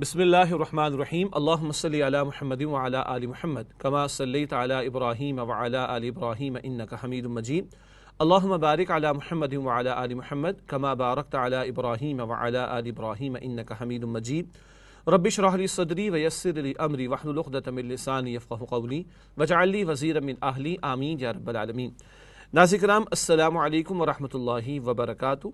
بسم اللہ الرحمن الرحیم اللہم صلی علی محمد وعلی آل محمد کما صلیت علی ابراہیم وعلی آل ابراہیم انک حمید مجید اللہم بارک علی محمد وعلی آل محمد کما بارکت علی ابراہیم وعلی آل ابراہیم انک حمید مجید رب اشرح لی صدری ویسر لی امری واحلل عقدۃ من لسانی یفقہوا قولی واجعل لی وزیرا من اہلی آمین یا رب العالمین۔ ناظرین کرام السلام علیکم ورحمۃ اللہ وبرکاتہ۔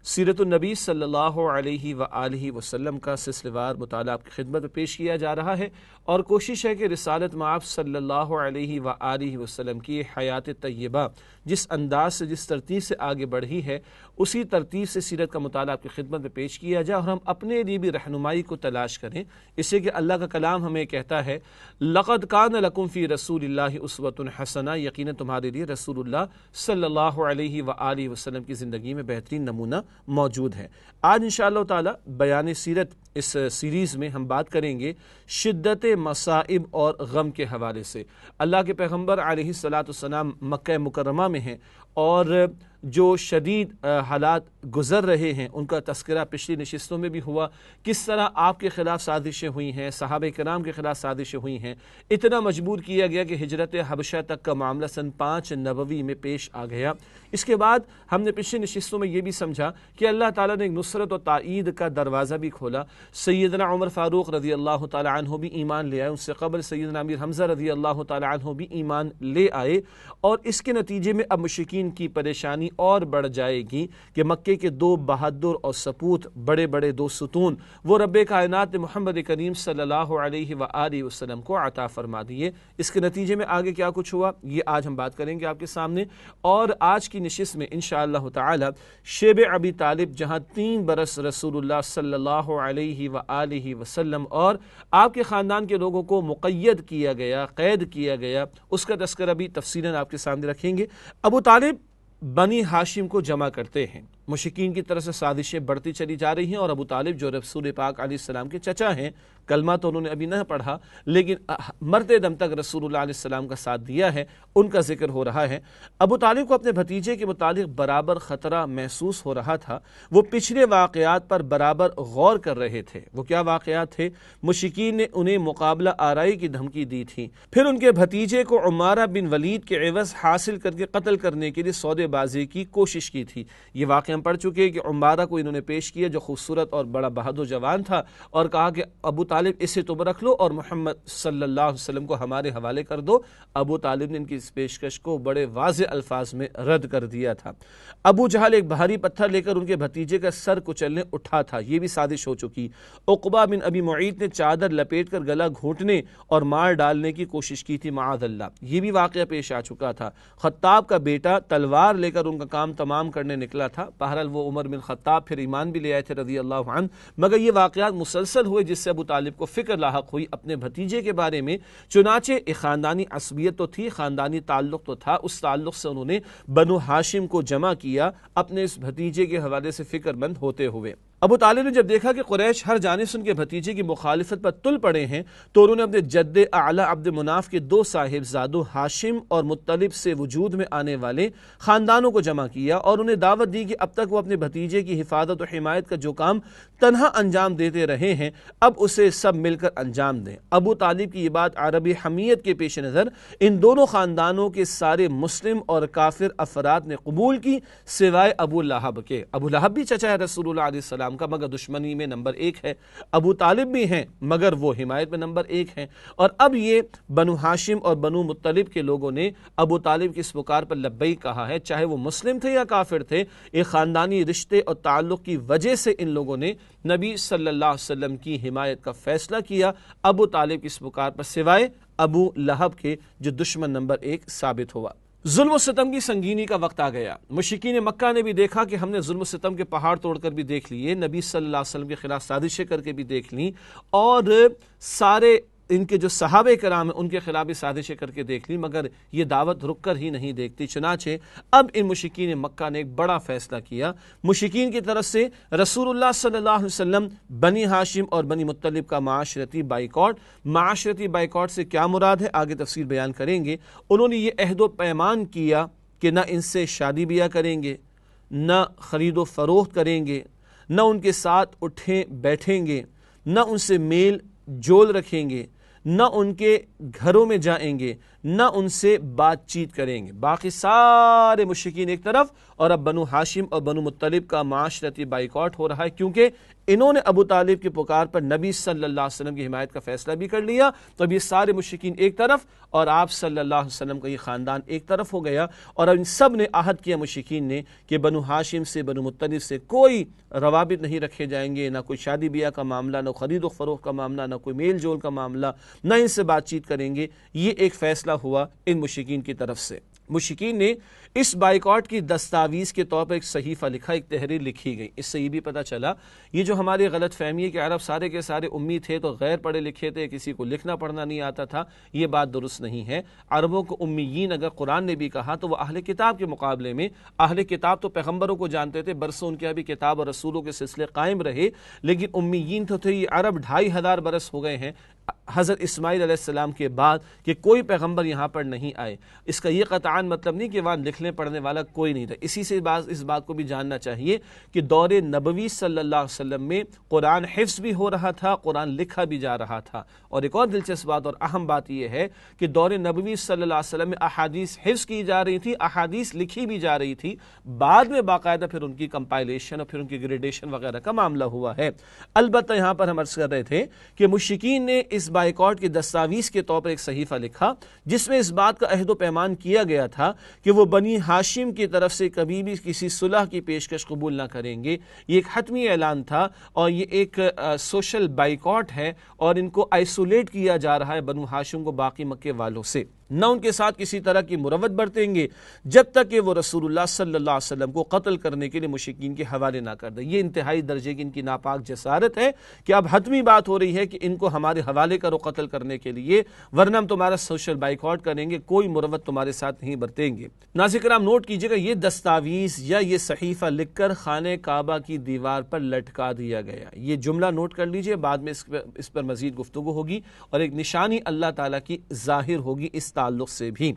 سیرت النبی صلی اللہ علیہ وآلہ وسلم کا سلسلہ وار مطالعہ آپ کی خدمت میں پیش کیا جا رہا ہے، اور کوشش ہے کہ رسالت مآب صلی اللہ علیہ وآلہ وسلم کی حیات طیبہ جس انداز سے جس ترتیب سے آگے بڑھی ہے اسی ترتیب سے سیرت کا مطالعہ آپ کی خدمت میں پیش کیا جائے، اور ہم اپنے لیے بھی رہنمائی کو تلاش کریں، اس سے کہ اللہ کا کلام ہمیں کہتا ہے لقد کان لکم فی رسول اللہ اسوۃ حسنہ، یقیناً تمہارے لیے رسول اللہ صلی اللہ علیہ وآلہ وسلم کی زندگی میں بہترین نمونہ موجود ہے۔ آج انشاءاللہ تعالی بیان سیرت اس سیریز میں ہم بات کریں گے شدت مصائب اور غم کے حوالے سے۔ اللہ کے پیغمبر علیہ السلام مکہ مکرمہ میں ہیں، اور جو شدید حالات گزر رہے ہیں ان کا تذکرہ پچھلی نشستوں میں بھی ہوا، کس طرح آپ کے خلاف سازشیں ہوئی ہیں، صحابہ کرام کے خلاف سازشیں ہوئی ہیں، اتنا مجبور کیا گیا کہ ہجرت حبشہ تک کا معاملہ سن 5 نبوی میں پیش آ گیا۔ اس کے بعد ہم نے پچھلی نشستوں میں یہ بھی سمجھا کہ اللہ تعالیٰ نے ایک نصرت و تائید کا دروازہ بھی کھولا۔ سیدنا عمر فاروق رضی اللہ تعالیٰ عنہ بھی ایمان لے آئے، ان سے قبل سیدنا امیر حمزہ رضی اللہ تعالیٰ عنہ بھی ایمان لے آئے، اور اس کے نتیجے میں اب مشرکین کی پریشانی اور بڑھ جائے گی کہ مکے کے 2 بہادر اور سپوت بڑے بڑے 2 ستون وہ رب کائنات محمد کریم صلی اللہ علیہ وآلہ وسلم کو عطا فرما دیے۔ اس کے نتیجے میں آگے کیا کچھ ہوا یہ آج ہم بات کریں گے آپ کے سامنے، اور آج کی نشست میں انشاءاللہ تعالی شیب ابی طالب جہاں 3 برس رسول اللہ صلی اللہ علیہ وآلہ وسلم اور آپ کے خاندان کے لوگوں کو مقید کیا گیا، قید کیا گیا، اس کا تذکرہ بھی تفصیلاً آپ کے سامنے رکھیں گے۔ ابو طالب بنی ہاشم کو جمع کرتے ہیں، مشرکین کی طرف سے سازشیں بڑھتی چلی جا رہی ہیں، اور ابو طالب جو رسول پاک علیہ السلام کے چچا ہیں، کلمہ تو انہوں نے ابھی نہ پڑھا لیکن مرتے دم تک رسول اللہ علیہ السلام کا ساتھ دیا ہے، ان کا ذکر ہو رہا ہے۔ ابو طالب کو اپنے بھتیجے کے متعلق برابر خطرہ محسوس ہو رہا تھا، وہ پچھلے واقعات پر برابر غور کر رہے تھے۔ وہ کیا واقعات تھے؟ مشرکین نے انہیں مقابلہ آرائی کی دھمکی دی تھی، پھر ان کے بھتیجے کو عمارہ بن ولید کے عوض حاصل کر کے قتل کرنے کے لیے سودے بازی کی کوشش کی تھی۔ یہ واقعہ ہم پڑھ چکے کہ عمارہ کو انہوں نے پیش کیا جو خوبصورت اور بڑا بہادر جوان تھا، اور کہا کہ ابو طالب اسے تم رکھ لو اور محمد صلی اللہ علیہ وسلم کو ہمارے حوالے کر دو۔ ابو طالب نے ان کی اس پیشکش کو بڑے واضح الفاظ میں رد کر دیا تھا۔ ابو جہل ایک بھاری پتھر لے کر ان کے بھتیجے کا سر کچلنے اٹھا تھا، یہ بھی سازش ہو چکی۔ عقبہ بن ابی معیط نے چادر لپیٹ کر گلا گھونٹنے اور مار ڈالنے کی کوشش کی تھی، معاذ اللہ، یہ بھی واقعہ پیش آ چکا تھا۔ خطاب کا بیٹا تلوار لے کر ان کا کام تمام کرنے نکلا تھا، بہرحال وہ عمر بن خطاب پھر ایمان بھی لے آئے تھے رضی اللہ عنہ، مگر یہ واقعات مسلسل ہوئے جس سے ابو طالب کو فکر لاحق ہوئی اپنے بھتیجے کے بارے میں۔ چنانچہ ایک خاندانی عصبیت تو تھی، خاندانی تعلق تو تھا، اس تعلق سے انہوں نے بنو ہاشم کو جمع کیا اپنے اس بھتیجے کے حوالے سے فکر مند ہوتے ہوئے۔ ابو طالب نے جب دیکھا کہ قریش ہر جانب سے ان کے بھتیجے کی مخالفت پر تل پڑے ہیں، تو انہوں نے اپنے جد اعلیٰ عبد مناف کے 2 صاحبزادوں ہاشم اور مطلب سے وجود میں آنے والے خاندانوں کو جمع کیا، اور انہیں دعوت دی کہ اب تک وہ اپنے بھتیجے کی حفاظت و حمایت کا جو کام تنہا انجام دیتے رہے ہیں اب اسے سب مل کر انجام دیں۔ ابو طالب کی یہ بات عربی حمیت کے پیش نظر ان دونوں خاندانوں کے سارے مسلم اور کافر افراد نے قبول کی، سوائے ابو لہب کے۔ ابو لہب بھی چچا ہے رسول اللہ علیہ السلام کا، مگر دشمنی میں نمبر 1 ہے۔ ابو طالب بھی ہیں مگر وہ حمایت میں نمبر 1 ہیں، اور اب یہ بنو ہاشم اور بنو مطلب کے لوگوں نے ابو طالب کی اس پکار پر لبیک کہا ہے، چاہے وہ مسلم تھے یا کافر تھے۔ ایک خاندانی رشتے اور تعلق کی وجہ سے ان لوگوں نے نبی صلی اللہ علیہ وسلم کی حمایت کا فیصلہ کیا ابو طالب کی اس پکار پر، سوائے ابو لہب کے جو دشمن نمبر 1 ثابت ہوا۔ ظلم و ستم کی سنگینی کا وقت آ گیا۔ مشرکین مکہ نے بھی دیکھا کہ ہم نے ظلم و ستم کے پہاڑ توڑ کر بھی دیکھ لیے، نبی صلی اللہ علیہ وسلم کے خلاف سازشیں کر کے بھی دیکھ لیں، اور سارے ان کے جو صحابہ کرام ہیں ان کے خلاف بھی سازشیں کر کے دیکھ لی، مگر یہ دعوت رک کر ہی نہیں دیکھتی۔ چنانچہ اب ان مشرکین مکہ نے ایک بڑا فیصلہ کیا۔ مشرکین کی طرف سے رسول اللہ صلی اللہ علیہ وسلم، بنی ہاشم اور بنی مطلب کا معاشرتی بائیکاٹ۔ معاشرتی بائیکاٹ سے کیا مراد ہے آگے تفصیل بیان کریں گے۔ انہوں نے یہ عہد و پیمان کیا کہ نہ ان سے شادی بیاہ کریں گے، نہ خرید و فروخت کریں گے، نہ ان کے ساتھ اٹھیں بیٹھیں گے، نہ ان سے میل جول رکھیں گے، نہ ان کے گھروں میں جائیں گے، نہ ان سے بات چیت کریں گے۔ باقی سارے مشرکین ایک طرف، اور اب بنو ہاشم اور بنو مطلب کا معاشرتی بائیکاٹ ہو رہا ہے، کیونکہ انہوں نے ابو طالب کی پکار پر نبی صلی اللہ علیہ وسلم کی حمایت کا فیصلہ بھی کر لیا، تو اب یہ سارے مشرکین ایک طرف اور آپ صلی اللہ علیہ وسلم کا یہ خاندان ایک طرف ہو گیا، اور اب ان سب نے عہد کیا مشرکین نے کہ بنو ہاشم سے بنو مطلب سے کوئی روابط نہیں رکھے جائیں گے، نہ کوئی شادی بیاہ کا معاملہ، نہ خرید و فروخت کا معاملہ، نہ کوئی میل جول کا معاملہ، نہ ان سے بات چیت کریں گے۔ یہ ایک فیصلہ ہوا ان مشرکین کی طرف سے۔ مشرکین نے اس بائیکاٹ کی دستاویز کے طور پر ایک صحیفہ لکھا، ایک تحریر لکھی گئی۔ اس سے یہ بھی پتہ چلا یہ جو ہماری غلط فہمی ہے کہ عرب سارے کے سارے امی تھے تو غیر پڑھے لکھے تھے، کسی کو لکھنا پڑھنا نہیں آتا تھا، یہ بات درست نہیں ہے۔ عربوں کو امیین اگر قرآن نے بھی کہا تو وہ اہل کتاب کے مقابلے میں، اہل کتاب تو پیغمبروں کو جانتے تھے، برسوں ان کے بھی کتاب اور رسولوں کے سلسلے قائم رہے، لیکن امیین تو تھے یہ عرب 2500 برس ہو گئے ہیں حضرت اسماعیل علیہ السلام کے بعد کہ کوئی پیغمبر یہاں پر نہیں آئے۔ اس کا یہ قطعاً مطلب نہیں کہ وہاں لکھنے پڑھنے والا کوئی نہیں تھا۔ اسی سے اس بات کو بھی جاننا چاہیے کہ دور نبوی صلی اللہ علیہ وسلم میں قرآن حفظ بھی ہو رہا تھا، قرآن لکھا بھی جا رہا تھا۔ اور ایک اور دلچسپ بات اور اہم بات یہ ہے کہ دور نبوی صلی اللہ علیہ وسلم میں احادیث حفظ کی جا رہی تھی، احادیث لکھی بھی جا رہی تھی، بعد میں باقاعدہ پھر ان کی کمپائلیشن اور پھر ان کی گریڈیشن وغیرہ کا معاملہ ہوا ہے۔ البتہ یہاں پر ہم عرض کر رہے تھے کہ مشرکین نے اس بائیکاٹ کی دستاویز کے طور پر ایک صحیفہ لکھا جس میں اس بات کا عہد و پیمان کیا گیا تھا کہ وہ بنی ہاشم کی طرف سے کبھی بھی کسی صلح کی پیشکش قبول نہ کریں گے۔ یہ ایک حتمی اعلان تھا اور یہ ایک سوشل بائیکاٹ ہے، اور ان کو آئسولیٹ کیا جا رہا ہے بنو ہاشم کو باقی مکے والوں سے، نہ ان کے ساتھ کسی طرح کی مروت برتیں گے جب تک کہ وہ رسول اللہ صلی اللہ علیہ وسلم کو قتل کرنے کے لیے مشرکین کے حوالے نہ کر دیں۔ یہ انتہائی درجے کی ان کی ناپاک جسارت ہے کہ اب حتمی بات ہو رہی ہے کہ ان کو ہمارے حوالے کرو قتل کرنے کے لیے، ورنہ ہم تمہارا سوشل بائیکاٹ کریں گے، کوئی مروت تمہارے ساتھ نہیں برتیں گے۔ ناظرین کرام نوٹ کیجئے گا، یہ دستاویز یا یہ صحیفہ لکھ کر خانہ کعبہ کی دیوار پر لٹکا دیا گیا۔ یہ جملہ نوٹ کر لیجئے، بعد میں اس پر مزید گفتگو ہوگی اور ایک نشانی اللہ تعالیٰ کی ظاہر ہوگی اس تعلق سے بھی۔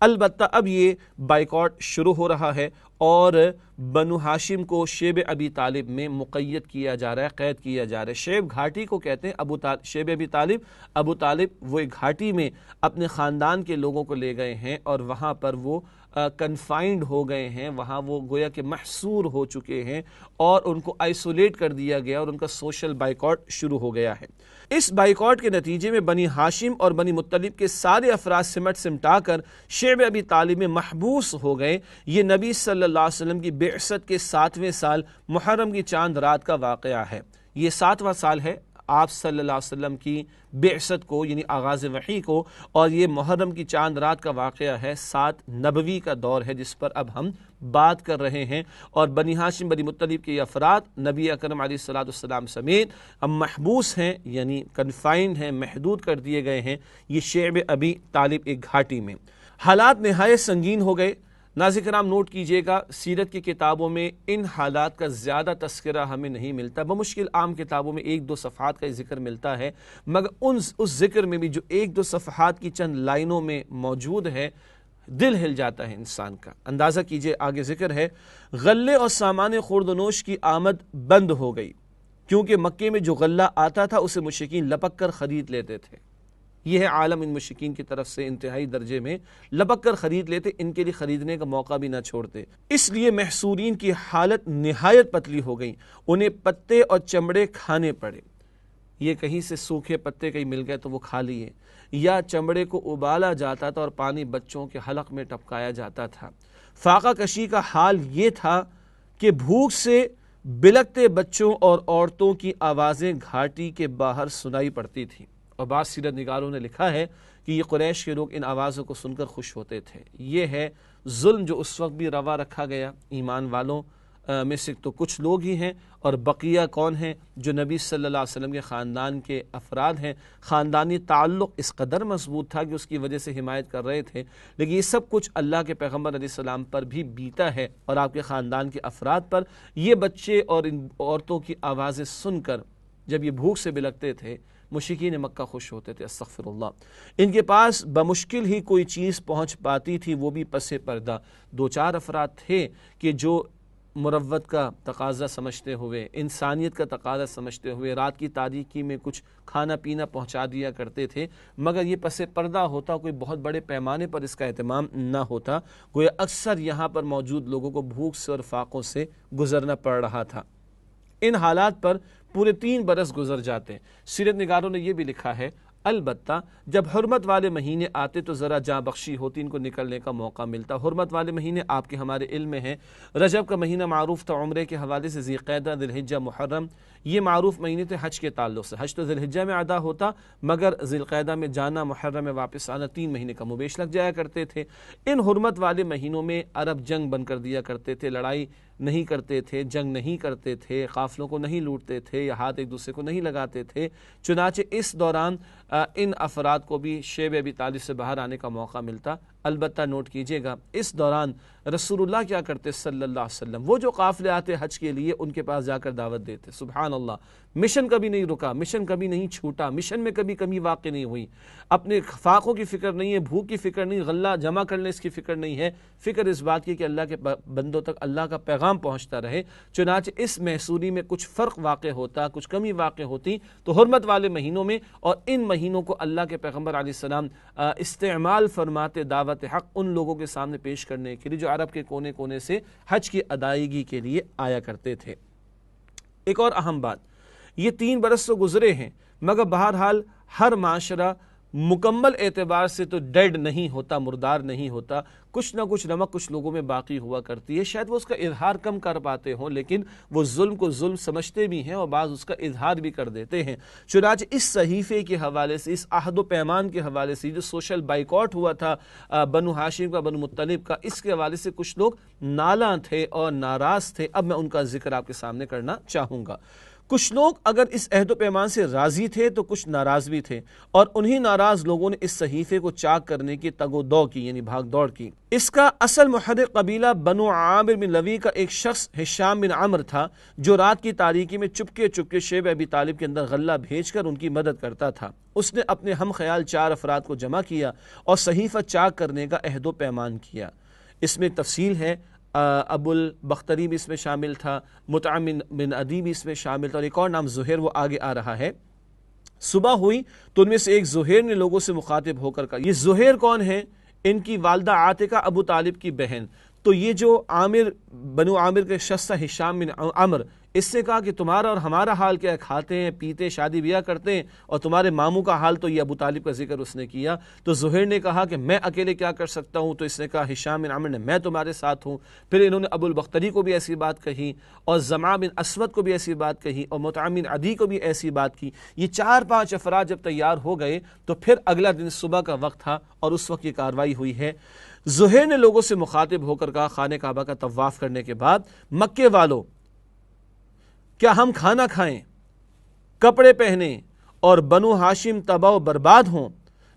البتہ اب یہ بائیکاٹ شروع ہو رہا ہے اور بنو ہاشم کو شیب ابی طالب میں مقید کیا جا رہا ہے، قید کیا جا رہا ہے۔ شیب گھاٹی کو کہتے ہیں شیب ابی طالب۔ ابو طالب وہ ایک گھاٹی میں اپنے خاندان کے لوگوں کو لے گئے ہیں اور وہاں پر وہ کنفائنڈ ہو گئے ہیں، وہاں وہ گویا کہ محصور ہو چکے ہیں اور ان کو آئسولیٹ کر دیا گیا اور ان کا سوشل بائیکاٹ شروع ہو گیا ہے۔ اس بائیکاٹ کے نتیجے میں بنی ہاشم اور بنی مطلب کے سارے افراد سمٹا کر شیب ابی طالب میں محبوس ہو گئے۔ یہ نبی صلی اللہ علیہ وسلم کی بعثت کے 7ویں سال محرم کی چاند رات کا واقعہ ہے۔ یہ 7واں سال ہے آپ صلی اللہ علیہ وسلم کی بعثت کو، یعنی آغاز وحی کو، اور یہ محرم کی چاند رات کا واقعہ ہے۔ 7 نبوی کا دور ہے جس پر اب ہم بات کر رہے ہیں، اور بنی ہاشم بنی مطلب کے یہ افراد نبی اکرم علیہ الصلوۃ والسلام سمیت اب محبوس ہیں، یعنی کنفائنڈ ہیں، محدود کر دیے گئے ہیں یہ شیب ابی طالب ایک گھاٹی میں۔ حالات نہایت سنگین ہو گئے۔ ناظرین کرام نوٹ کیجئے گا، سیرت کی کتابوں میں ان حالات کا زیادہ تذکرہ ہمیں نہیں ملتا، بمشکل عام کتابوں میں 1-2 صفحات کا ذکر ملتا ہے، مگر اس ذکر میں بھی جو 1-2 صفحات کی چند لائنوں میں موجود ہے دل ہل جاتا ہے انسان کا۔ اندازہ کیجئے، آگے ذکر ہے، غلے اور سامان خورد و نوش کی آمد بند ہو گئی کیونکہ مکے میں جو غلہ آتا تھا اسے مشرکین لپک کر خرید لیتے تھے۔ یہ ہے عالم ان مشرکین کی طرف سے، انتہائی درجے میں لپک کر خرید لیتے، ان کے لیے خریدنے کا موقع بھی نہ چھوڑتے۔ اس لیے محصورین کی حالت نہایت پتلی ہو گئی، انہیں پتے اور چمڑے کھانے پڑے۔ یہ کہیں سے سوکھے پتے کہیں مل گئے تو وہ کھا لیے، یا چمڑے کو ابالا جاتا تھا اور پانی بچوں کے حلق میں ٹپکایا جاتا تھا۔ فاقہ کشی کا حال یہ تھا کہ بھوک سے بلکتے بچوں اور عورتوں کی آوازیں گھاٹی کے باہر سنائی پڑتی تھیں، اور بعض سیرت نگاروں نے لکھا ہے کہ یہ قریش کے لوگ ان آوازوں کو سن کر خوش ہوتے تھے۔ یہ ہے ظلم جو اس وقت بھی روا رکھا گیا۔ ایمان والوں میں سے تو کچھ لوگ ہی ہیں، اور بقیہ کون ہیں؟ جو نبی صلی اللہ علیہ وسلم کے خاندان کے افراد ہیں۔ خاندانی تعلق اس قدر مضبوط تھا کہ اس کی وجہ سے حمایت کر رہے تھے، لیکن یہ سب کچھ اللہ کے پیغمبر علیہ السلام پر بھی بیتا ہے اور آپ کے خاندان کے افراد پر۔ یہ بچے اور ان عورتوں کی آوازیں سن کر جب یہ بھوک سے بلکتے تھے، مشرکین مکہ خوش ہوتے تھے، استغفر اللہ۔ ان کے پاس بمشکل ہی کوئی چیز پہنچ پاتی تھی، وہ بھی پس پردہ۔ 2-4 افراد تھے کہ جو مروت کا تقاضا سمجھتے ہوئے، انسانیت کا تقاضا سمجھتے ہوئے رات کی تاریکی میں کچھ کھانا پینا پہنچا دیا کرتے تھے، مگر یہ پس پردہ ہوتا، کوئی بہت بڑے پیمانے پر اس کا اہتمام نہ ہوتا، گویا اکثر یہاں پر موجود لوگوں کو بھوک سے اور فاقوں سے گزرنا پڑ رہا تھا۔ ان حالات پر پورے 3 برس گزر جاتے۔ سیرت نگاروں نے یہ بھی لکھا ہے، البتہ جب حرمت والے مہینے آتے تو ذرا جاں بخشی ہوتی، ان کو نکلنے کا موقع ملتا۔ حرمت والے مہینے آپ کے ہمارے علم میں ہیں، رجب کا مہینہ معروف تھا عمرے کے حوالے سے، ذی القعدہ، ذی الحجہ، محرم، یہ معروف مہینے تھے حج کے تعلق سے۔ حج تو ذی الحجہ میں ادا ہوتا، مگر ذی القعدہ میں جانا، محرم میں واپس آنا، 3 مہینے کا مبیش لگ جایا کرتے تھے۔ ان حرمت والے مہینوں میں عرب جنگ بن کر دیا کرتے تھے، لڑائی نہیں کرتے تھے، جنگ نہیں کرتے تھے، قافلوں کو نہیں لوٹتے تھے یا ہاتھ ایک دوسرے کو نہیں لگاتے تھے۔ چنانچہ اس دوران ان افراد کو بھی شیب ابی طالب سے باہر آنے کا موقع ملتا۔ البتہ نوٹ کیجئے گا، اس دوران رسول اللہ کیا کرتے صلی اللہ علیہ وسلم، وہ جو قافلے آتے حج کے لیے ان کے پاس جا کر دعوت دیتے۔ سبحان اللہ، مشن کبھی نہیں رکا، مشن کبھی نہیں چھوٹا، مشن میں کبھی کمی واقع نہیں ہوئی۔ اپنے فاقوں کی فکر نہیں ہے، بھوک کی فکر نہیں، غلہ جمع کرنے اس کی فکر نہیں ہے، فکر اس بات کی کہ اللہ کے بندوں تک اللہ کا پیغام پہنچتا رہے۔ چنانچہ اس محصوری میں کچھ فرق واقع ہوتا، کچھ کمی واقع ہوتی تو حرمت والے مہینوں میں، اور ان مہینوں کو اللہ کے پیغمبر علیہ السلام استعمال فرماتے دعوت حق ان لوگوں کے سامنے پیش کرنے کے لیے جو عرب کے کونے کونے سے حج کی ادائیگی کے لیے آیا کرتے تھے۔ ایک اور اہم بات، یہ 3 برس تو گزرے ہیں، مگر بہرحال ہر معاشرہ مکمل اعتبار سے تو ڈیڈ نہیں ہوتا، مردار نہیں ہوتا، کچھ نہ کچھ نمک کچھ لوگوں میں باقی ہوا کرتی ہے۔ شاید وہ اس کا اظہار کم کر پاتے ہوں، لیکن وہ ظلم کو ظلم سمجھتے بھی ہیں اور بعض اس کا اظہار بھی کر دیتے ہیں۔ چنانچہ اس صحیفے کے حوالے سے، اس عہد و پیمان کے حوالے سے، جو سوشل بائیکاٹ ہوا تھا بنو ہاشم کا، بنو مطلب کا، اس کے حوالے سے کچھ لوگ نالاں تھے اور ناراض تھے۔ اب میں ان کا ذکر آپ کے سامنے کرنا چاہوں گا۔ کچھ لوگ اگر اس عہد و پیمان سے راضی تھے تو کچھ ناراض بھی تھے، اور انہی ناراض لوگوں نے اس صحیفے کو چاک کرنے کی تگ و دو کی، یعنی بھاگ دوڑ کی۔ اس کا اصل محرک قبیلہ بنو عامر بن لوی کا ایک شخص ہشام بن عمر تھا، جو رات کی تاریکی میں چپکے چپکے شیب ابی طالب کے اندر غلہ بھیج کر ان کی مدد کرتا تھا۔ اس نے اپنے ہم خیال 4 افراد کو جمع کیا اور صحیفہ چاک کرنے کا عہد و پیمان کیا۔ اس میں تفصیل ہے، ابو البختری بھی اس میں شامل تھا، مطعم بن عدی بھی اس میں شامل تھا، اور ایک اور نام زہیر، وہ آگے آ رہا ہے۔ صبح ہوئی تو ان میں سے ایک زہیر نے لوگوں سے مخاطب ہو کر کہا، یہ زہیر کون ہے؟ ان کی والدہ عاتقہ ابو طالب کی بہن۔ تو یہ جو بنو عامر کے شخص تھا ہشام بن عمر، اس سے کہا کہ تمہارا اور ہمارا حال کیا ہے، کھاتے ہیں پیتے شادی بیاہ کرتے ہیں، اور تمہارے ماموں کا حال تو یہ ابو طالب کا ذکر اس نے کیا۔ تو زہیر نے کہا کہ میں اکیلے کیا کر سکتا ہوں؟ تو اس نے کہا ہشام بن عمر نے، میں تمہارے ساتھ ہوں۔ پھر انہوں نے ابو البختری کو بھی ایسی بات کہی، اور زمع بن اسود کو بھی ایسی بات کہی، اور مطعم بن عدی کو بھی ایسی بات کی۔ یہ 4-5 افراد جب تیار ہو گئے تو پھر اگلا دن صبح کا وقت تھا، اور اس وقت یہ کارروائی ہوئی ہے۔ زہیر نے لوگوں سے مخاطب ہو کر کہا، خانہ کعبہ کا طواف کرنے کے بعد، مکے والو، کیا ہم کھانا کھائیں، کپڑے پہنیں اور بنو ہاشم تباہ و برباد ہوں،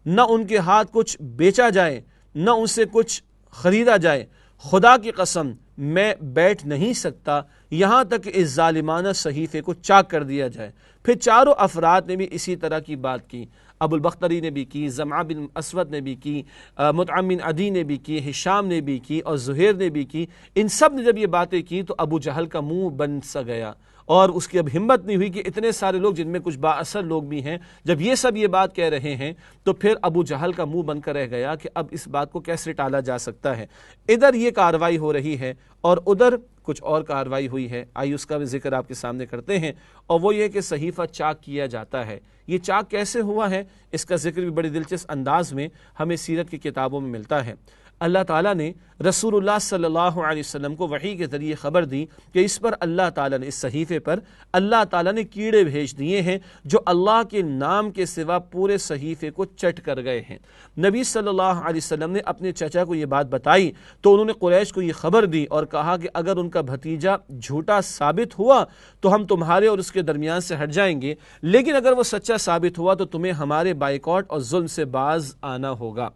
نہ ان کے ہاتھ کچھ بیچا جائے، نہ ان سے کچھ خریدا جائے؟ خدا کی قسم میں بیٹھ نہیں سکتا یہاں تک کہ اس ظالمانہ صحیفے کو چاک کر دیا جائے۔ پھر 4 افراد نے بھی اسی طرح کی بات کی، ابو البختری نے بھی کی، زمع بن اسود نے بھی کی، مطعم بن عدی نے بھی کی، ہشام نے بھی کی، اور زہیر نے بھی کی۔ ان سب نے جب یہ باتیں کی تو ابو جہل کا منہ بن سا گیا، اور اس کی اب ہمت نہیں ہوئی کہ اتنے سارے لوگ جن میں کچھ با اثر لوگ بھی ہیں، جب یہ سب یہ بات کہہ رہے ہیں تو پھر ابو جہل کا منہ بن کر رہ گیا کہ اب اس بات کو کیسے ٹالا جا سکتا ہے۔ ادھر یہ کارروائی ہو رہی ہے اور ادھر کچھ اور کارروائی ہوئی ہے، آئیے اس کا بھی ذکر آپ کے سامنے کرتے ہیں، اور وہ یہ کہ صحیفہ چاک کیا جاتا ہے۔ یہ چاک کیسے ہوا ہے، اس کا ذکر بھی بڑی دلچسپ انداز میں ہمیں سیرت کی کتابوں میں ملتا ہے۔ اللہ تعالیٰ نے رسول اللہ صلی اللہ علیہ وسلم کو وحی کے ذریعے خبر دی کہ اس پر اللہ تعالیٰ نے، اس صحیفے پر اللہ تعالیٰ نے کیڑے بھیج دیے ہیں جو اللہ کے نام کے سوا پورے صحیفے کو چٹ کر گئے ہیں۔ نبی صلی اللہ علیہ وسلم نے اپنے چچا کو یہ بات بتائی تو انہوں نے قریش کو یہ خبر دی اور کہا کہ اگر ان کا بھتیجا جھوٹا ثابت ہوا تو ہم تمہارے اور اس کے درمیان سے ہٹ جائیں گے، لیکن اگر وہ سچا ثابت ہوا تو تمہیں ہمارے بائیکاٹ اور ظلم سے باز آنا ہوگا۔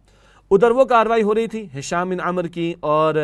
ادھر وہ کارروائی ہو رہی تھی ہشام بن عمر کی اور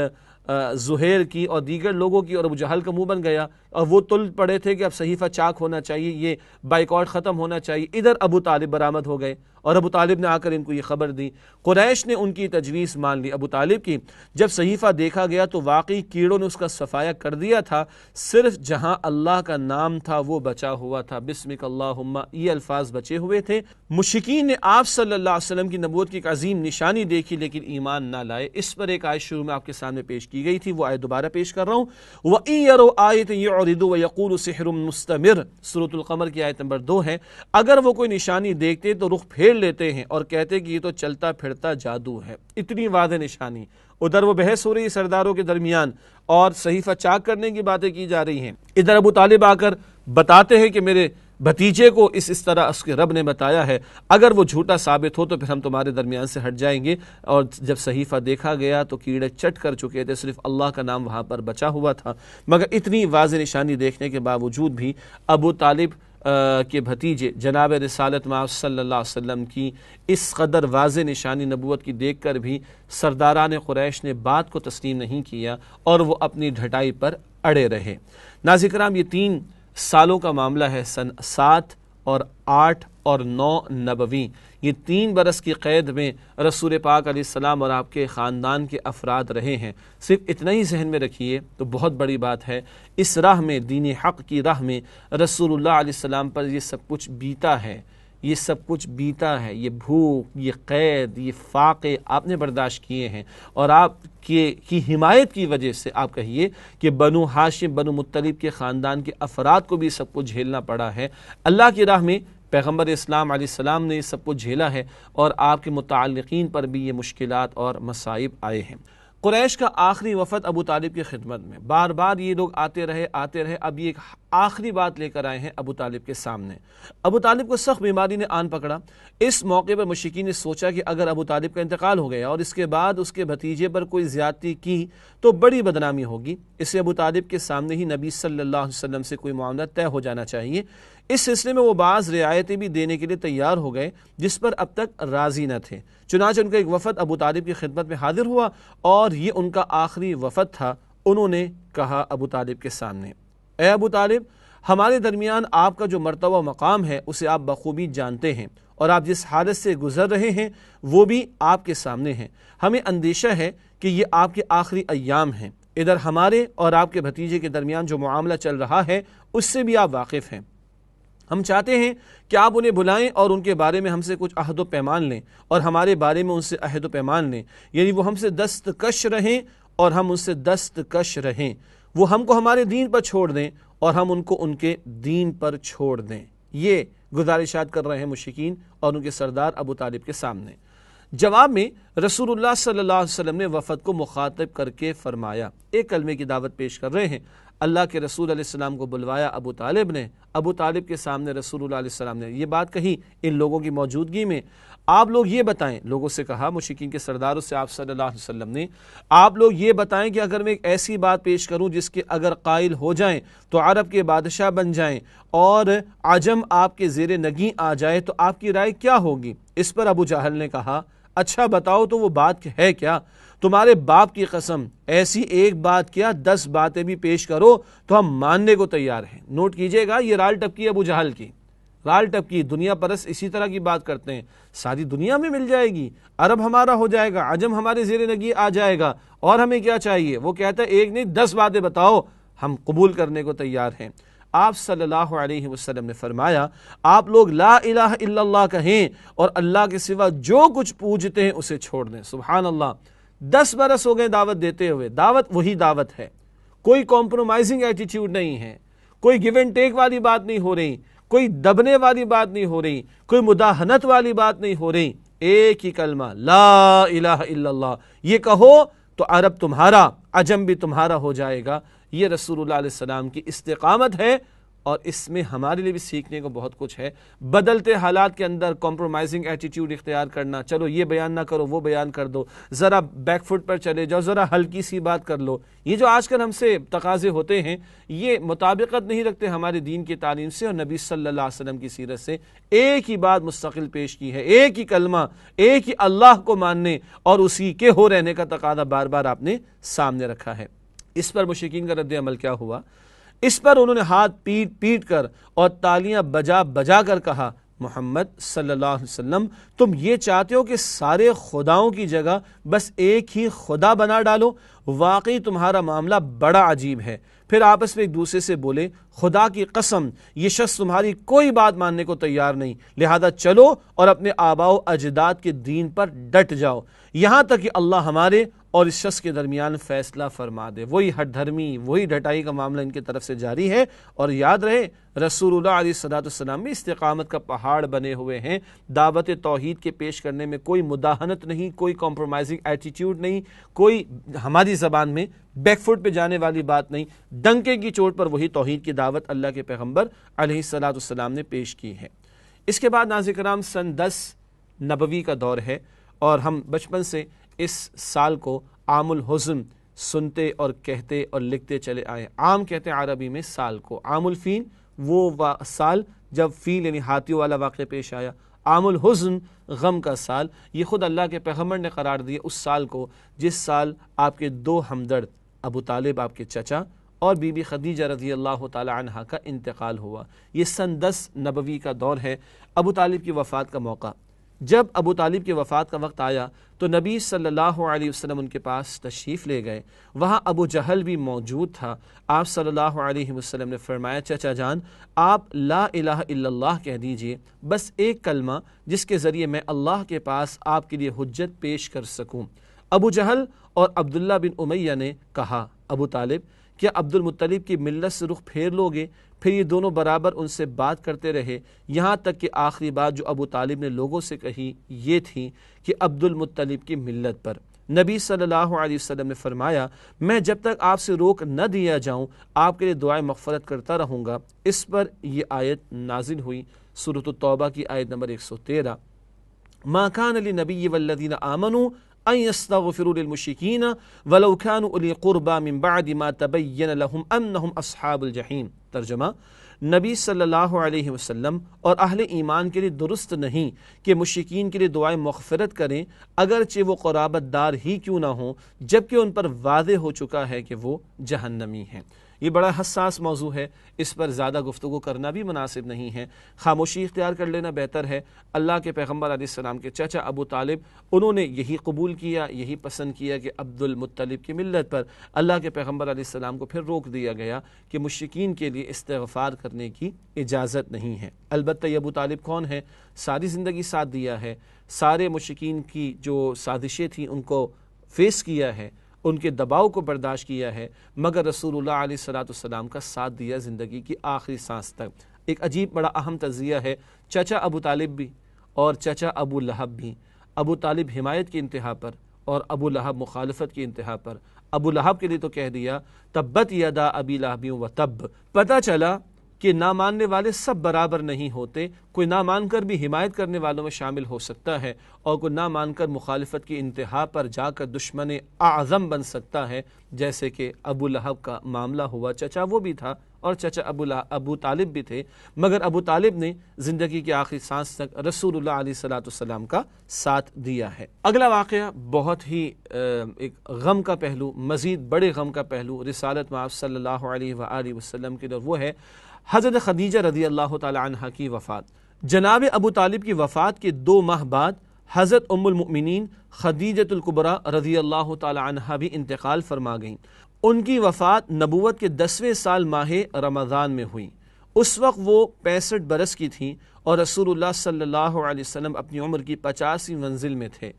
زہیر کی اور دیگر لوگوں کی، اور ابو جہل کا منہ بن گیا، اور وہ تل پڑے تھے کہ اب صحیفہ چاک ہونا چاہیے، یہ بائیکاٹ ختم ہونا چاہیے۔ ادھر ابو طالب برآمد ہو گئے اور ابو طالب نے آ کر ان کو یہ خبر دی۔ قریش نے ان کی تجویز مان لی ابو طالب کی۔ جب صحیفہ دیکھا گیا تو واقعی کیڑوں نے اس کا صفایا کر دیا تھا، صرف جہاں اللہ کا نام تھا وہ بچا ہوا تھا، بسمک اللہم، یہ الفاظ بچے ہوئے تھے۔ مشرکین نے آپ صلی اللہ علیہ وسلم کی نبوت کی ایک عظیم نشانی دیکھی لیکن ایمان نہ لائے۔ اس پر ایک آیت شروع میں آپ کے سامنے پیش کی گئی تھی، وہ آیت دوبارہ پیش کر رہا ہوں۔ وَإِن يَرَوْا آیَةً يُعْرِضُوا وَيَقُولُوا سِحْرٌ مُسْتَمِرٌ، سورۃ القمر کی آیت نمبر 2 ہے۔ اگر وہ کوئی نشانی دیکھتے تو رخ پھیر لیتے ہیں اور کہتے کہ یہ تو چلتا پھرتا جادو ہے۔ اتنی واضح نشانی، ادھر وہ بحث ہو رہی ہے سرداروں کے درمیان اور صحیفہ چاک کرنے کی باتیں کی جا رہی ہیں، ادھر ابو طالب آ کر بتاتے ہیں کہ میرے بھتیجے کو اس طرح اس کے رب نے بتایا ہے، اگر وہ جھوٹا ثابت ہو تو پھر ہم تمہارے درمیان سے ہٹ جائیں گے۔ اور جب صحیفہ دیکھا گیا تو کیڑے چٹ کر چکے تھے، صرف اللہ کا نام وہاں پر بچا ہوا تھا۔ مگر اتنی واضح نشانی دیکھنے کے باوجود بھی ابو طالب کے بھتیجے جناب رسالت مآب صلی اللہ علیہ وسلم کی اس قدر واضح نشانی نبوت کی دیکھ کر بھی سرداران قریش نے بات کو تسلیم نہیں کیا اور وہ اپنی ڈھٹائی پر اڑے رہے۔ ناظرین کرام، یہ 3 سالوں کا معاملہ ہے، سن 7 اور 8 اور 9 نبوی، یہ 3 برس کی قید میں رسول پاک علیہ السلام اور آپ کے خاندان کے افراد رہے ہیں۔ صرف اتنا ہی ذہن میں رکھیے تو بہت بڑی بات ہے، اس راہ میں، دین حق کی راہ میں رسول اللہ علیہ السلام پر یہ سب کچھ بیتا ہے، یہ سب کچھ بیتا ہے، یہ بھوک، یہ قید، یہ فاقے آپ نے برداشت کیے ہیں، اور آپ کی حمایت کی وجہ سے آپ کہیے کہ بنو ہاشم، بنو مطلب کے خاندان کے افراد کو بھی سب کچھ جھیلنا پڑا ہے۔ اللہ کی راہ میں پیغمبر اسلام علیہ السلام نے یہ سب کچھ جھیلا ہے اور آپ کے متعلقین پر بھی یہ مشکلات اور مصائب آئے ہیں۔ قریش کا آخری وفد ابو طالب کی خدمت میں، بار بار یہ لوگ آتے رہے، اب یہ ایک آخری بات لے کر آئے ہیں ابو طالب کے سامنے۔ ابو طالب کو سخت بیماری نے آن پکڑا۔ اس موقع پر مشرکین نے سوچا کہ اگر ابو طالب کا انتقال ہو گیا اور اس کے بعد اس کے بھتیجے پر کوئی زیادتی کی تو بڑی بدنامی ہوگی، اس سے ابو طالب کے سامنے ہی نبی صلی اللہ علیہ وسلم سے کوئی معاملہ طے ہو جانا چاہیے۔ اس سلسلے میں وہ بعض رعایتیں بھی دینے کے لیے تیار ہو گئے جس پر اب تک راضی نہ تھے۔ چنانچہ ان کا ایک وفد ابو طالب کی خدمت میں حاضر ہوا اور یہ ان کا آخری وفد تھا۔ انہوں نے کہا ابو طالب کے سامنے، اے ابو طالب، ہمارے درمیان آپ کا جو مرتبہ و مقام ہے اسے آپ بخوبی جانتے ہیں، اور آپ جس حالت سے گزر رہے ہیں وہ بھی آپ کے سامنے ہیں۔ ہمیں اندیشہ ہے کہ یہ آپ کے آخری ایام ہیں۔ ادھر ہمارے اور آپ کے بھتیجے کے درمیان جو معاملہ چل رہا ہے اس سے بھی آپ واقف ہیں۔ ہم چاہتے ہیں کہ آپ انہیں بلائیں اور ان کے بارے میں ہم سے کچھ عہد و پیمان لیں اور ہمارے بارے میں ان سے عہد و پیمان لیں، یعنی وہ ہم سے دستکش رہیں اور ہم ان سے دستکش رہیں، وہ ہم کو ہمارے دین پر چھوڑ دیں اور ہم ان کو ان کے دین پر چھوڑ دیں۔ یہ گزارشات کر رہے ہیں مشرکین اور ان کے سردار ابو طالب کے سامنے۔ جواب میں رسول اللہ صلی اللہ علیہ وسلم نے وفد کو مخاطب کر کے فرمایا، ایک کلمے کی دعوت پیش کر رہے ہیں۔ اللہ کے رسول علیہ السلام کو بلوایا ابو طالب نے، ابو طالب کے سامنے رسول اللہ علیہ السلام نے یہ بات کہی ان لوگوں کی موجودگی میں، آپ لوگ یہ بتائیں، لوگوں سے کہا، مشرکین کے سرداروں سے آپ صلی اللہ علیہ وسلم نے، آپ لوگ یہ بتائیں کہ اگر میں ایک ایسی بات پیش کروں جس کے اگر قائل ہو جائیں تو عرب کے بادشاہ بن جائیں اور عجم آپ کے زیر نگیں آ جائے تو آپ کی رائے کیا ہوگی؟ اس پر ابو جہل نے کہا، اچھا بتاؤ تو وہ بات ہے کیا؟ تمہارے باپ کی قسم، ایسی ایک بات کیا 10 باتیں بھی پیش کرو تو ہم ماننے کو تیار ہیں۔ نوٹ کیجئے گا، یہ رال ٹپکی ابو جہل کی، رال ٹپکی، دنیا پرس اسی طرح کی بات کرتے ہیں، ساری دنیا میں مل جائے گی، عرب ہمارا ہو جائے گا، عجم ہمارے زیر نگی آ جائے گا، اور ہمیں کیا چاہیے؟ وہ کہتا ہے ایک نہیں 10 باتیں بتاؤ، ہم قبول کرنے کو تیار ہیں۔ آپ صلی اللہ علیہ وسلم نے فرمایا، آپ لوگ لا الہ الا اللہ کہیں اور اللہ کے سوا جو کچھ پوجتے ہیں اسے چھوڑ دیں۔ سبحان اللہ، 10 برس ہو گئے دعوت دیتے ہوئے، دعوت وہی دعوت ہے، کوئی کمپرومائزنگ ایٹیٹیوڈ نہیں ہے، کوئی گیو اینڈ ٹیک والی بات نہیں ہو رہی، کوئی دبنے والی بات نہیں ہو رہی، کوئی مداہنت والی بات نہیں ہو رہی، ایک ہی کلمہ لا الہ الا اللہ، یہ کہو تو عرب تمہارا، عجم بھی تمہارا ہو جائے گا۔ یہ رسول اللہ علیہ السلام کی استقامت ہے اور اس میں ہمارے لیے بھی سیکھنے کو بہت کچھ ہے۔ بدلتے حالات کے اندر کمپرومائزنگ ایٹیٹیوڈ اختیار کرنا، چلو یہ بیان نہ کرو وہ بیان کر دو، ذرا بیک فٹ پر چلے جاؤ، ذرا ہلکی سی بات کر لو، یہ جو آج کل ہم سے تقاضے ہوتے ہیں یہ مطابقت نہیں رکھتے ہمارے دین کی تعلیم سے اور نبی صلی اللہ علیہ وسلم کی سیرت سے۔ ایک ہی بات مستقل پیش کی ہے، ایک ہی کلمہ، ایک ہی اللہ کو ماننے اور اسی کے ہو رہنے کا تقاضا بار بار آپ نے سامنے رکھا ہے۔ اس پر مشرکین کا رد عمل کیا ہوا؟ اس پر انہوں نے ہاتھ پیٹ کر اور تالیاں بجا کر کہا، محمد صلی اللہ علیہ وسلم تم یہ چاہتے ہو کہ سارے خداؤں کی جگہ بس ایک ہی خدا بنا ڈالو؟ واقعی تمہارا معاملہ بڑا عجیب ہے۔ پھر آپس میں ایک دوسرے سے بولے خدا کی قسم یہ شخص تمہاری کوئی بات ماننے کو تیار نہیں، لہذا چلو اور اپنے آباء و اجداد کے دین پر ڈٹ جاؤ یہاں تک کہ اللہ ہمارے اور اس شخص کے درمیان فیصلہ فرما دے۔ وہی ہٹ دھرمی، وہی ڈٹائی کا معاملہ ان کی طرف سے جاری ہے۔ اور یاد رہے رسول اللہ علیہ السلام بھی استقامت کا پہاڑ بنے ہوئے ہیں۔ دعوت توحید کے پیش کرنے میں کوئی مداہنت نہیں، کوئی کمپرومائزنگ ایٹیٹیوڈ نہیں، کوئی ہماری زبان میں بیک فٹ پہ جانے والی بات نہیں، ڈنکے کی چوٹ پر وہی توحید کی دعوت اللہ کے پیغمبر علیہ السلام نے پیش کی ہے۔ اس کے بعد ناظرین کرام سن 10 نبوی کا دور ہے، اور ہم بچپن سے اس سال کو عام الحزن سنتے اور کہتے اور لکھتے چلے آئے۔ عام کہتے ہیں عربی میں سال کو، عام الفیل وہ سال جب فیل یعنی ہاتھیوں والا واقعہ پیش آیا، عام الحزن غم کا سال، یہ خود اللہ کے پیغمبر نے قرار دیا اس سال کو جس سال آپ کے دو ہمدرد ابو طالب آپ کے چچا اور بی بی خدیجہ رضی اللہ تعالی عنہا کا انتقال ہوا۔ یہ سن 10 نبوی کا دور ہے، ابو طالب کی وفات کا موقع۔ جب ابو طالب کی وفات کا وقت آیا تو نبی صلی اللہ علیہ وسلم ان کے پاس تشریف لے گئے، وہاں ابو جہل بھی موجود تھا۔ آپ صلی اللہ علیہ وسلم نے فرمایا چچا جان آپ لا الہ الا اللہ کہہ دیجئے، بس ایک کلمہ جس کے ذریعے میں اللہ کے پاس آپ کے لیے حجت پیش کر سکوں۔ ابو جہل اور عبداللہ بن امیہ نے کہا ابو طالب کیا عبد المطلب کی ملت سے رخ پھیر لوگے؟ پھر یہ دونوں برابر ان سے بات کرتے رہے، یہاں تک کہ آخری بات جو ابو طالب نے لوگوں سے کہی یہ تھی کہ عبد المطلب کی ملت پر۔ نبی صلی اللہ علیہ وسلم نے فرمایا میں جب تک آپ سے روک نہ دیا جاؤں آپ کے لیے دعائیں مغفرت کرتا رہوں گا۔ اس پر یہ آیت نازل ہوئی، سورۃ التوبہ کی آیت نمبر 113، ما کان للنبی والذین آمنوا ان يستغفروا للمشرکین ولو كانوا اولی قربى من بعد ما تبین لهم انہم اصحاب الجحیم۔ ترجمہ، نبی صلی اللہ علیہ وسلم اور اہل ایمان کے لیے درست نہیں کہ مشرکین کے لیے دعائیں مغفرت کریں اگرچہ وہ قرابت دار ہی کیوں نہ ہوں، جبکہ ان پر واضح ہو چکا ہے کہ وہ جہنمی ہیں۔ یہ بڑا حساس موضوع ہے، اس پر زیادہ گفتگو کرنا بھی مناسب نہیں ہے، خاموشی اختیار کر لینا بہتر ہے۔ اللہ کے پیغمبر علیہ السلام کے چچا ابو طالب انہوں نے یہی قبول کیا، یہی پسند کیا کہ عبد المطلب کی ملت پر اللہ کے پیغمبر علیہ السلام کو پھر روک دیا گیا کہ مشرکین کے لیے استغفار کرنے کی اجازت نہیں ہے۔ البتہ یہ ابو طالب کون ہے؟ ساری زندگی ساتھ دیا ہے، سارے مشرکین کی جو سازشیں تھیں ان کو فیس کیا ہے، ان کے دباؤ کو برداشت کیا ہے، مگر رسول اللہ علیہ السلام کا ساتھ دیا زندگی کی آخری سانس تک۔ ایک عجیب بڑا اہم تجزیہ ہے، چچا ابو طالب بھی اور چچا ابو لہب بھی، ابو طالب حمایت کی انتہا پر اور ابو لہب مخالفت کی انتہا پر۔ ابو لہب کے لیے تو کہہ دیا تبت یدا ابی لہب و تب، پتہ چلا کہ نہ ماننے والے سب برابر نہیں ہوتے، کوئی نہ مان کر بھی حمایت کرنے والوں میں شامل ہو سکتا ہے اور کوئی نہ مان کر مخالفت کی انتہا پر جا کر دشمن اعظم بن سکتا ہے، جیسے کہ ابو لہب کا معاملہ ہوا۔ چچا وہ بھی تھا اور چچا ابو طالب بھی تھے، مگر ابو طالب نے زندگی کی آخری سانس تک رسول اللہ علیہ السلام کا ساتھ دیا ہے۔ اگلا واقعہ بہت ہی ایک غم کا پہلو، مزید بڑے غم کا پہلو رسالت میں آپ صلی اللہ علیہ وآلہ وسلم کے، اور وہ ہے حضرت خدیجہ رضی اللہ تعالی عنہ کی وفات۔ جناب ابو طالب کی وفات کے 2 ماہ بعد حضرت ام المؤمنین خدیجۃ الکبریٰ رضی اللہ تعالی عنہ بھی انتقال فرما گئیں۔ ان کی وفات نبوت کے 10ویں سال ماہ رمضان میں ہوئی۔ اس وقت وہ 65 برس کی تھیں اور رسول اللہ صلی اللہ علیہ وسلم اپنی عمر کی 50ویں منزل میں تھے۔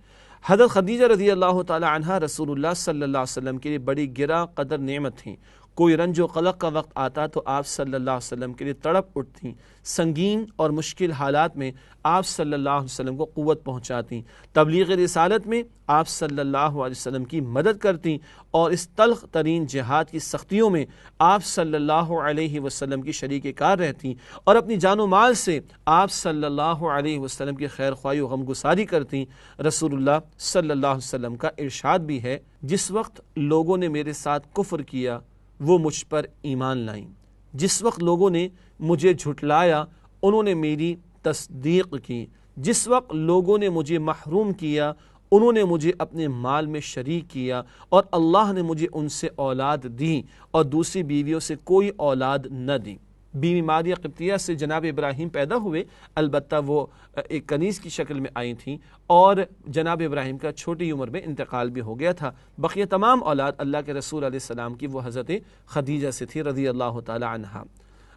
حضرت خدیجہ رضی اللہ تعالی عنہ رسول اللہ صلی اللہ علیہ وسلم کے لیے بڑی گراں قدر نعمت تھیں۔ کوئی رنج و قلق کا وقت آتا تو آپ صلی اللہ علیہ وسلم کے لیے تڑپ اٹھتیں، سنگین اور مشکل حالات میں آپ صلی اللہ علیہ وسلم کو قوت پہنچاتیں، تبلیغ رسالت میں آپ صلی اللہ علیہ وسلم کی مدد کرتیں، اور اس تلخ ترین جہاد کی سختیوں میں آپ صلی اللہ علیہ وسلم کی شریک کار رہتیں، اور اپنی جان و مال سے آپ صلی اللہ علیہ وسلم کی خیر خواہی و غمگساری کرتیں۔ رسول اللہ صلی اللہ علیہ وسلم کا ارشاد بھی ہے جس وقت لوگوں نے میرے ساتھ کفر کیا وہ مجھ پر ایمان لائیں، جس وقت لوگوں نے مجھے جھٹلایا انہوں نے میری تصدیق کی، جس وقت لوگوں نے مجھے محروم کیا انہوں نے مجھے اپنے مال میں شریک کیا، اور اللہ نے مجھے ان سے اولاد دی اور دوسری بیویوں سے کوئی اولاد نہ دی۔ بیوی ماریہ قبطیہ سے جناب ابراہیم پیدا ہوئے، البتہ وہ ایک کنیز کی شکل میں آئی تھیں، اور جناب ابراہیم کا چھوٹی عمر میں انتقال بھی ہو گیا تھا۔ بقیہ تمام اولاد اللہ کے رسول علیہ السلام کی وہ حضرت خدیجہ سے تھی رضی اللہ تعالی عنہا۔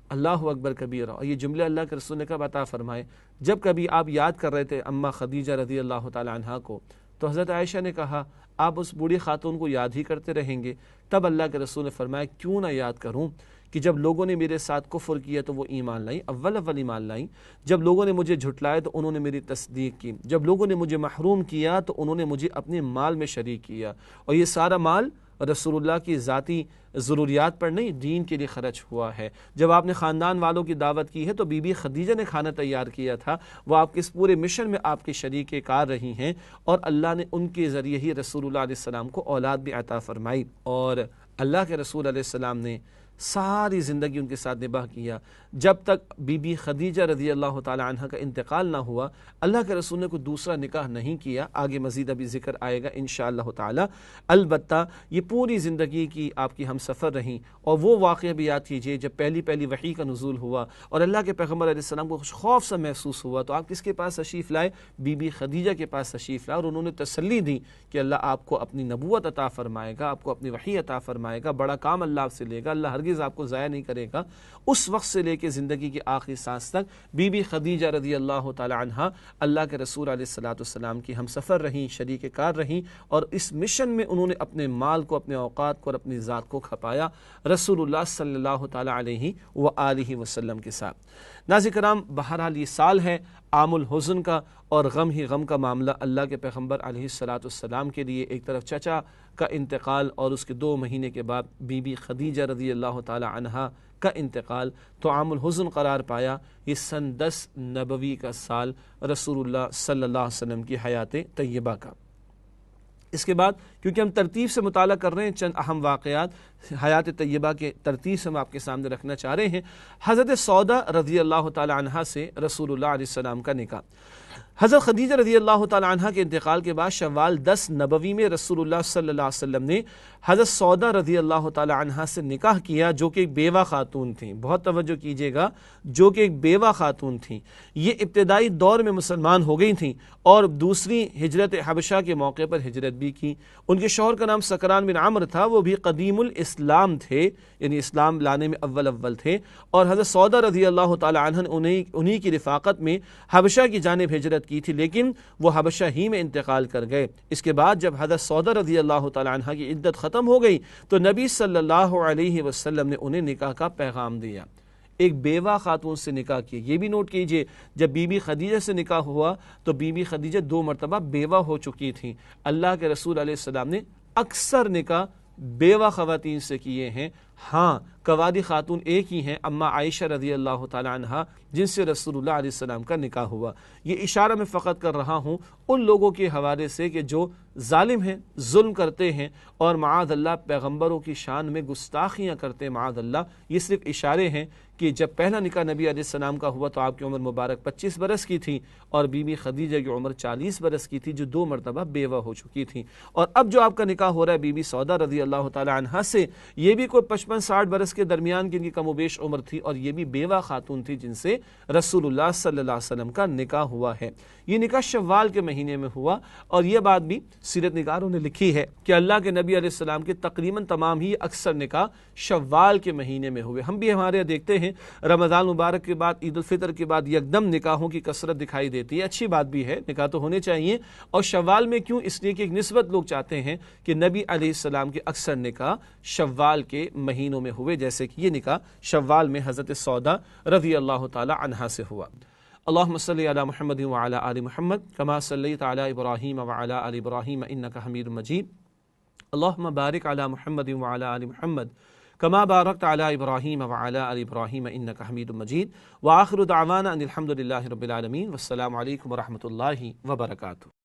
اللہ اکبر کبیرہ، اور یہ جملے اللہ کے رسول نے کب عطا فرمائے؟ جب کبھی آپ یاد کر رہے تھے اماں خدیجہ رضی اللہ تعالی عنہا کو، تو حضرت عائشہ نے کہا آپ اس بوڑھی خاتون کو یاد ہی کرتے رہیں گے؟ تب اللہ کے رسول نے فرمایا کیوں نہ یاد کروں، کہ جب لوگوں نے میرے ساتھ کفر کیا تو وہ ایمان لائیں، اول ایمان لائیں، جب لوگوں نے مجھے جھٹلایا تو انہوں نے میری تصدیق کی، جب لوگوں نے مجھے محروم کیا تو انہوں نے مجھے اپنے مال میں شریک کیا، اور یہ سارا مال رسول اللہ کی ذاتی ضروریات پر نہیں، دین کے لیے خرچ ہوا ہے۔ جب آپ نے خاندان والوں کی دعوت کی ہے تو بی بی خدیجہ نے کھانا تیار کیا تھا، وہ آپ کے اس پورے مشن میں آپ کے شریک کار رہی ہیں، اور اللہ نے ان کے ذریعے ہی رسول اللہ علیہ السلام کو اولاد بھی عطا فرمائی، اور اللہ کے رسول علیہ السلام نے ساری زندگی ان کے ساتھ نباہ کیا جب تک بی بی خدیجہ رضی اللہ تعالی عنہ کا انتقال نہ ہوا۔ اللہ کے رسول نے کوئی دوسرا نکاح نہیں کیا، آگے مزید ابھی ذکر آئے گا انشاءاللہ تعالی۔ البتہ یہ پوری زندگی کی آپ کی ہم سفر رہیں، اور وہ واقعہ بھی یاد کیجئے جب پہلی وحی کا نزول ہوا اور اللہ کے پیغمبر علیہ السلام کو کچھ خوف سا محسوس ہوا، تو آپ کس کے پاس تشریف لائے؟ بی بی خدیجہ کے پاس تشریف لائے، اور انہوں نے تسلی دی کہ اللہ آپ کو اپنی نبوت عطا فرمائے گا، آپ کو اپنی وحی عطا فرمائے گا، بڑا کام اللہ آپ سے لے گا، اللہ ہرگز آپ کو ضائع نہیں کرے گا۔ اس وقت سے لے کے زندگی کی آخری سانس تک بی بی خدیجہ رضی اللہ تعالی عنہا اللہ کے رسول علیہ السلام کی ہم سفر رہیں، شریک کار رہیں، اور اس مشن میں انہوں نے اپنے مال کو، اپنے اوقات کو اور اپنی ذات کو کھپایا رسول اللہ صلی اللہ تعالی علیہ وآلہ وسلم کے ساتھ۔ ناظرین کرام، بہرحال یہ سال ہے عام الحزن کا، اور غم ہی غم کا معاملہ اللہ کے پیغمبر علیہ السلام کے لیے۔ ایک طرف چچا کا انتقال، اور اس کے 2 مہینے کے بعد بی بی خدیجہ رضی اللہ تعالی عنہا کا انتقال، تو عام الحزن قرار پایا یہ سن 10 نبوی کا سال رسول اللہ صلی اللہ علیہ وسلم کی حیات طیبہ کا۔ اس کے بعد کیونکہ ہم ترتیب سے مطالعہ کر رہے ہیں، چند اہم واقعات حیات طیبہ کے ترتیب سے ہم آپ کے سامنے رکھنا چاہ رہے ہیں۔ حضرت سودا رضی اللہ تعالی عنہا سے رسول اللہ علیہ السلام کا نکاح۔ حضرت خدیجہ رضی اللہ تعالی عنہا کے انتقال کے بعد شوال 10 نبوی میں رسول اللہ صلی اللہ علیہ وسلم نے حضرت سودا رضی اللہ تعالی عنہا سے نکاح کیا، جو کہ ایک بیوہ خاتون تھیں۔ بہت توجہ کیجئے گا، جو کہ ایک بیوہ خاتون تھیں۔ یہ ابتدائی دور میں مسلمان ہو گئی تھیں، اور دوسری ہجرت حبشہ کے موقع پر ہجرت بھی کی۔ ان کے شوہر کا نام سکران بن عمرو تھا، وہ بھی قدیم الاسلام تھے، یعنی اسلام لانے میں اول تھے، اور حضرت سودا رضی اللہ تعالی عنہ نے انہی کی رفاقت میں حبشہ کی جانب ہجرت کی تھی، لیکن وہ حبشہ ہی میں انتقال کر گئے۔ اس کے بعد جب حضرت سودا رضی اللہ تعالی عنہ کی عدت ختم ہو گئی تو نبی صلی اللہ علیہ وسلم نے انہیں نکاح کا پیغام دیا، ایک بیوہ خاتون سے نکاح کیا۔ یہ بھی نوٹ کیجئے، جب بی بی خدیجہ سے نکاح ہوا تو بی بی خدیجہ 2 مرتبہ بیوہ ہو چکی تھیں۔ اللہ کے رسول علیہ السلام نے اکثر نکاح بیوہ خواتین سے کیے ہیں، ہاں قوادی خاتون ایک ہی ہیں، اما عائشہ رضی اللہ تعالی عنہا، جن سے رسول اللہ علیہ السلام کا نکاح ہوا۔ یہ اشارہ میں فقط کر رہا ہوں ان لوگوں کے حوالے سے کہ جو ظالم ہیں، ظلم کرتے ہیں، اور معاذ اللہ پیغمبروں کی شان میں گستاخیاں کرتے ہیں، معاذ اللہ۔ یہ صرف اشارے ہیں کہ جب پہلا نکاح نبی علیہ السلام کا ہوا تو آپ کی عمر مبارک 25 برس کی تھی، اور بی بی خدیجہ کی عمر 40 برس کی تھی، جو 2 مرتبہ بیوہ ہو چکی تھی۔ اور اب جو آپ کا نکاح ہو رہا ہے بی بی سودا رضی اللہ تعالی عنہا سے، یہ بھی کوئی 55-60 برس کے درمیان کی ان کی کم و بیش عمر تھی، اور یہ بھی بیوہ خاتون تھی جن سے رسول اللہ صلی اللہ علیہ وسلم کا نکاح ہوا ہے۔ یہ نکاح شوال کے مہینے میں ہوا، اور یہ بات بھی سیرت نگاروں نے لکھی ہے کہ اللہ کے نبی علیہ السلام کے تقریباً تمام ہی اکثر نکاح شوال کے مہینے میں ہوئے۔ ہم بھی ہمارے دیکھتے ہیں رمضان مبارک کے بعد، عید الفطر کے بعد یکدم نکاحوں کی کثرت دکھائی دیتی ہے۔ اچھی بات بھی ہے، نکاح تو ہونے چاہیے، اور شوال میں کیوں؟ اس لیے کہ ایک نسبت لوگ چاہتے ہیں کہ نبی علیہ السلام کے اکثر نکاح شوال کے مہینوں میں ہوئے، جیسے کہ یہ نکاح شوال میں حضرت سودا رضی اللہ تعالی عنہا سے ہوا۔ اللہم صلی علی محمد وعلی آل محمد کما صلیت علی ابراہیم وعلی آل ابراہیم انک حمید مجید۔ اللہم بارک علی محمد وعلی آل محمد کما بارکت علی ابراہیم وعلی آل ابراہیم انک حمید مجید۔ وآخر دعوانا ان الحمد للہ رب العالمین، والسلام علیکم ورحمۃ اللہ وبرکاتہ۔